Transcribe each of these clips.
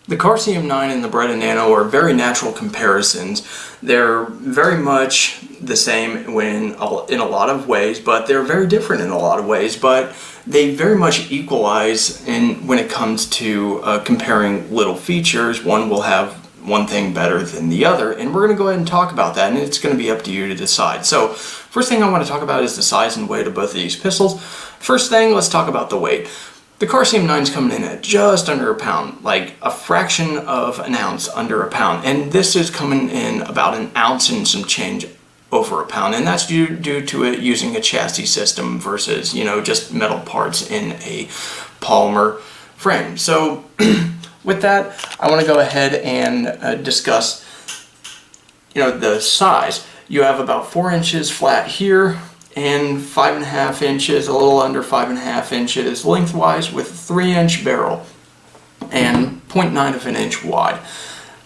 The Kahr CM9 and the Beretta Nano are very natural comparisons. They're very much the same in a lot of ways, but they're very different in a lot of ways. But they very much equalize when it comes to comparing little features. One will have one thing better than the other, and we're going to go ahead and talk about that, and it's going to be up to you to decide. So first thing I want to talk about is the size and weight of both of these pistols. First thing, let's talk about the weight. The Kahr CM9 is coming in at just under a pound, like a fraction of an ounce under a pound, and this is coming in about an ounce and some change over a pound, and that's due to it using a chassis system versus, just metal parts in a polymer frame. So with that, I want to go ahead and discuss, the size. You have about 4 inches flat here, and 5.5 inches, a little under 5.5 inches lengthwise with a 3-inch barrel and 0.9 of an inch wide.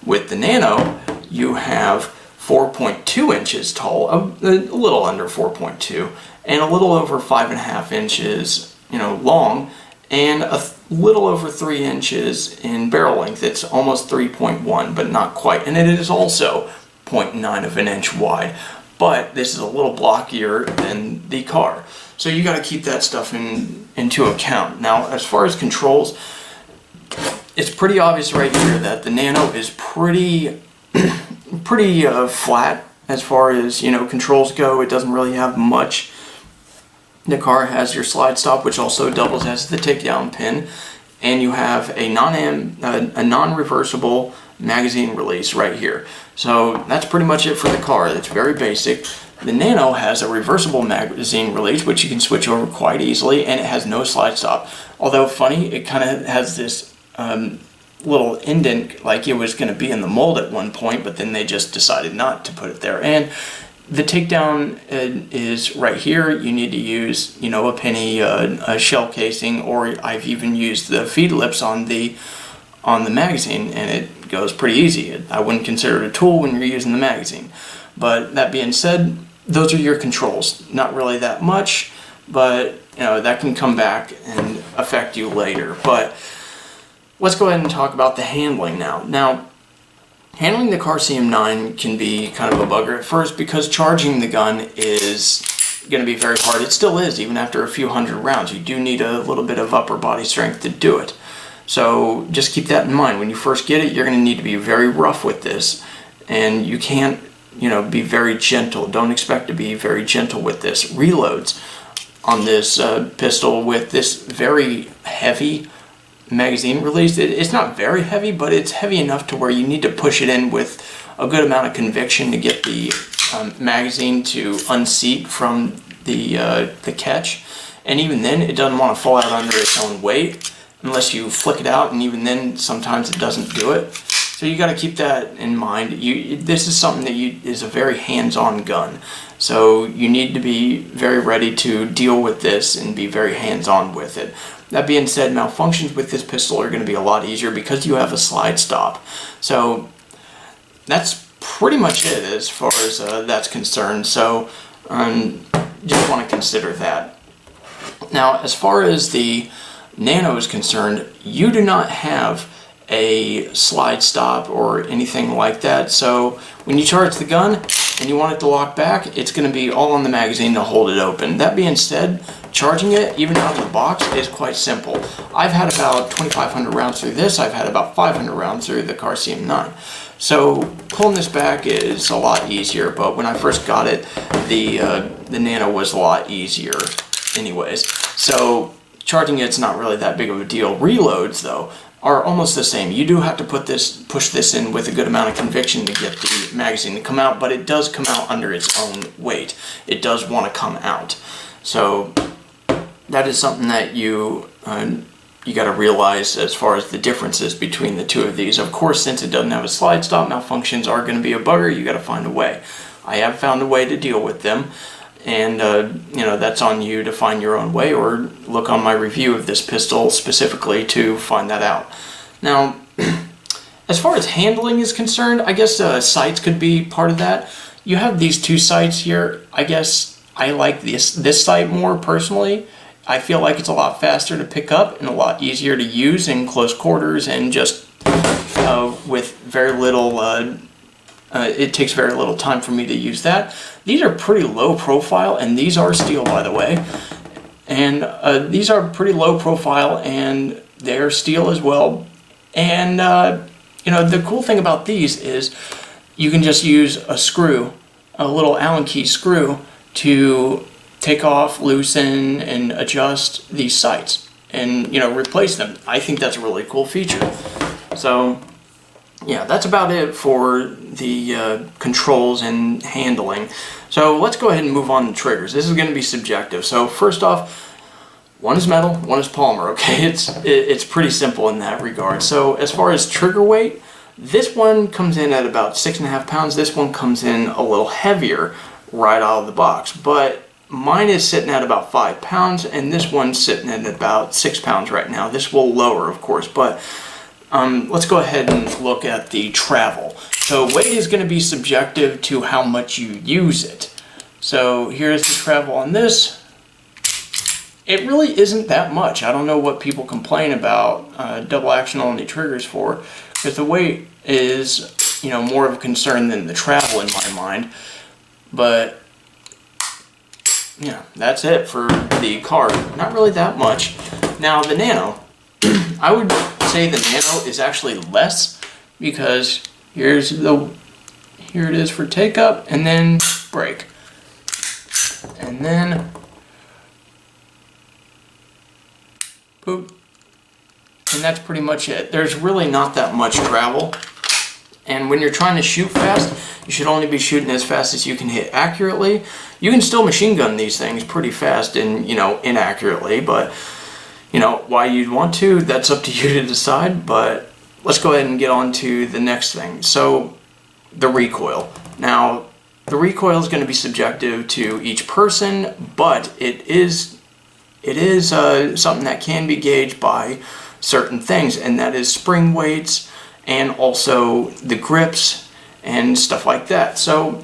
With the Nano, you have 4.2 inches tall, a little under 4.2, and a little over 5.5 inches, long, and a little over 3 inches in barrel length. It's almost 3.1, but not quite, and it is also 0.9 of an inch wide. But this is a little blockier than the Kahr. So you got to keep that stuff into account. Now, as far as controls, it's pretty obvious right here that the Nano is pretty flat as far as, controls go. It doesn't really have much. The Kahr has your slide stop, which also doubles as the takedown pin, and you have a non-reversible magazine release right here. So that's pretty much it for the Kahr. It's very basic. The Nano has a reversible magazine release, which you can switch over quite easily, and it has no slide stop. Although funny, it kind of has this little indent like it was going to be in the mold at one point, but then they just decided not to put it there. And the takedown is right here. You need to use, a penny, a shell casing, or I've even used the feed lips on the magazine, and it goes pretty easy. I wouldn't consider it a tool when you're using the magazine. But that being said, those are your controls. Not really that much, but that can come back and affect you later. But let's go ahead and talk about the handling now. Now, handling the Kahr CM9 can be kind of a bugger at first because charging the gun is going to be very hard. It still is, even after a few hundred rounds. You do need a little bit of upper body strength to do it. So just keep that in mind. When you first get it, you're going to need to be very rough with this, and you can't, be very gentle. Don't expect to be very gentle with this. Reloads on this pistol with this very heavy magazine release. It's not very heavy, but it's heavy enough to where you need to push it in with a good amount of conviction to get the magazine to unseat from the catch. And even then, it doesn't want to fall out under its own weight unless you flick it out, and even then sometimes it doesn't do it. So you got to keep that in mind. This is something that is a very hands-on gun, so you need to be very ready to deal with this and be very hands-on with it. That being said, malfunctions with this pistol are going to be a lot easier because you have a slide stop. So that's pretty much it as far as that's concerned. So just want to consider that. Now, as far as the Nano is concerned, you do not have a slide stop or anything like that. So when you charge the gun and you want it to lock back, it's going to be all on the magazine to hold it open. That being said, charging it even out of the box is quite simple. I've had about 2,500 rounds through this. I've had about 500 rounds through the Kahr CM9. So pulling this back is a lot easier, but when I first got it, the Nano was a lot easier anyways. So charging it's not really that big of a deal. Reloads, though, are almost the same. You do have to push this in with a good amount of conviction to get the magazine to come out, but it does come out under its own weight. It does want to come out. So that is something that you got to realize as far as the differences between the two of these. Of course, since it doesn't have a slide stop, malfunctions are going to be a bugger. You got to find a way. I have found a way to deal with them. And, that's on you to find your own way, or look on my review of this pistol specifically to find that out. Now, as far as handling is concerned, I guess sights could be part of that. You have these two sights here. I guess I like this sight more personally. I feel like it's a lot faster to pick up and a lot easier to use in close quarters and just with very little, it takes very little time for me to use that. These are pretty low profile, and these are steel, by the way. And these are pretty low profile, and they're steel as well. And you know, the cool thing about these is you can just use a screw, a little Allen key screw, to take off, loosen, and adjust these sights, and, you know, replace them. I think that's a really cool feature. So yeah, that's about it for the controls and handling. So let's go ahead and move on to triggers. This is going to be subjective. So first off, one is metal, one is polymer. Okay, it's pretty simple in that regard. So as far as trigger weight, this one comes in at about 6.5 pounds. This one comes in a little heavier right out of the box, but mine is sitting at about 5 pounds, and this one's sitting at about 6 pounds right now. This will lower, of course, but let's go ahead and look at the travel. So weight is going to be subjective to how much you use it. So here's the travel on this. It really isn't that much. I don't know what people complain about double action only triggers for, because the weight is, you know, more of a concern than the travel in my mind. But yeah, that's it for the Kahr. Not really that much. Now the Nano, I would say the Nano is actually less, because here it is for take up and then break, and then boop, and that's pretty much it. There's really not that much travel, and when you're trying to shoot fast, you should only be shooting as fast as you can hit accurately. You can still machine gun these things pretty fast and, you know, inaccurately, but, you know, why you'd want to, that's up to you to decide. But let's go ahead and get on to the next thing. So the recoil. Now, the recoil is going to be subjective to each person, but it is something that can be gauged by certain things, and that is spring weights and also the grips and stuff like that. So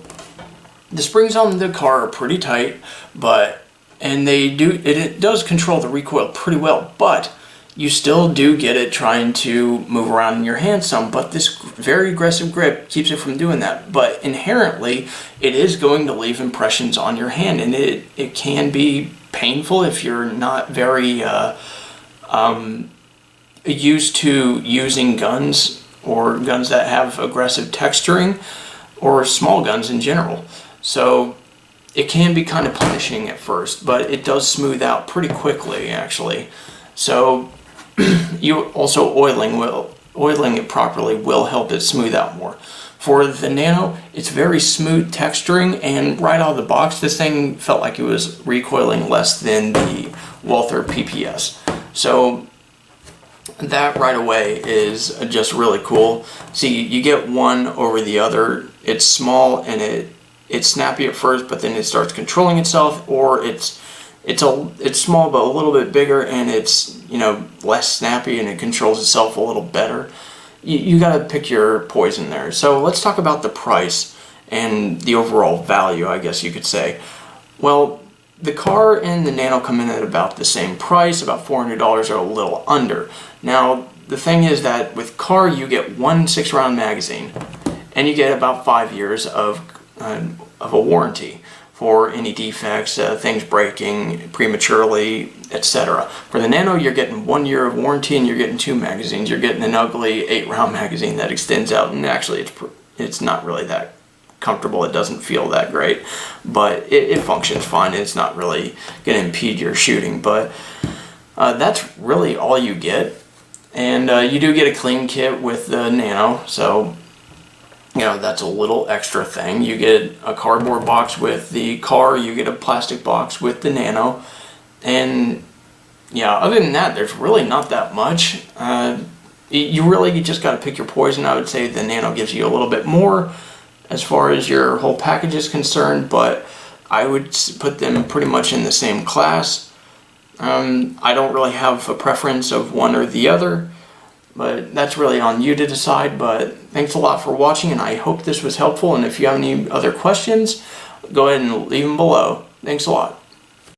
the springs on the Kahr are pretty tight, and it does control the recoil pretty well, but you still do get it trying to move around in your hand some, but this very aggressive grip keeps it from doing that. But inherently, it is going to leave impressions on your hand, and it can be painful if you're not very used to using guns, or guns that have aggressive texturing, or small guns in general. So it can be kind of punishing at first, but it does smooth out pretty quickly, actually. So you also oiling it properly will help it smooth out more. For the Nano, it's very smooth texturing, and right out of the box, this thing felt like it was recoiling less than the Walther PPS. So that right away is just really cool. See, you get one over the other. It's small and it's snappy at first, but then it starts controlling itself, or it's small but a little bit bigger, and it's, you know, less snappy and it controls itself a little better. You got to pick your poison there. So let's talk about the price and the overall value, I guess you could say. Well, the Kahr and the Nano come in at about the same price, about $400 or a little under. Now, the thing is that with Kahr, you get one 6-round magazine, and you get about 5 years of a warranty for any defects, things breaking prematurely, etc. For the Nano, you're getting 1 year of warranty, and you're getting 2 magazines. You're getting an ugly 8-round magazine that extends out, and actually it's not really that comfortable. It doesn't feel that great, but it functions fine. It's not really going to impede your shooting, but that's really all you get. And you do get a clean kit with the Nano, so, you know, that's a little extra thing. You get a cardboard box with the Kahr, you get a plastic box with the Nano, and yeah, other than that, there's really not that much. You really just got to pick your poison. I would say the Nano gives you a little bit more as far as your whole package is concerned, but I would put them pretty much in the same class. I don't really have a preference of one or the other, but that's really on you to decide. But thanks a lot for watching, and I hope this was helpful, and if you have any other questions, go ahead and leave them below. Thanks a lot.